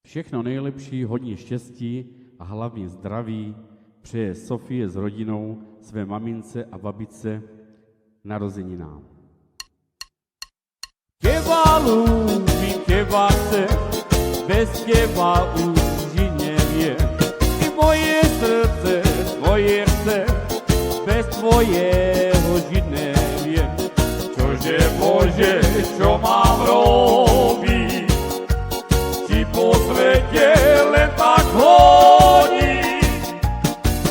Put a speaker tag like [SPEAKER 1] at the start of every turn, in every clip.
[SPEAKER 1] Všechno nejlepší, hodně štěstí a hlavně zdraví přeje Sofie s rodinou své mamince a babice narozeninám. Těba lúbim, těba chce, bez těba už žiť nevie. Ty moje srdce, tvoje chce, bez tvojeho žiť nevie. Čože Bože, čo mám robiť? Či po svete len tak hodí?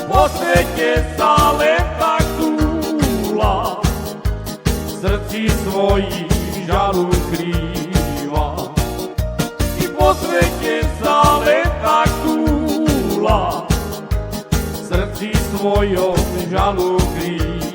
[SPEAKER 1] Po svete sa len tak túla, v srdci svojich žalu krýva. I po svete sa len tak túla, v srdci svojom žalu krýva.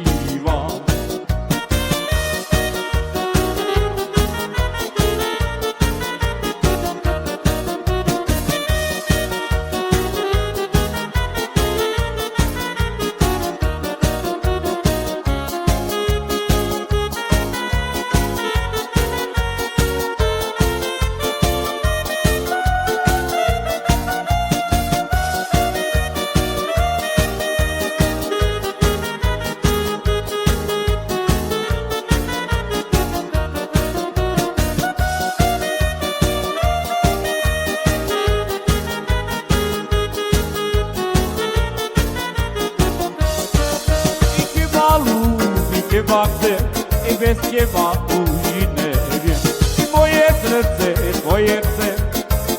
[SPEAKER 1] Teba chce, i bez teba už žiť neviem. Ty moje srdce, tvoje chce,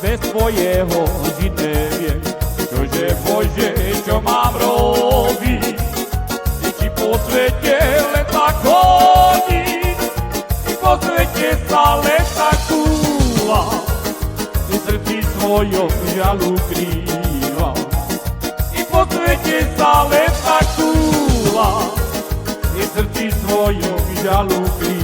[SPEAKER 1] bez tvojeho žiť neviem. Čože Bože, čo mám robiť? Či po svete len tak chodí? Či po svete sa len tak túla, v srdci svojom žalu krýva. I po svete sa len tak túla, v srdci svojom žalu krýva.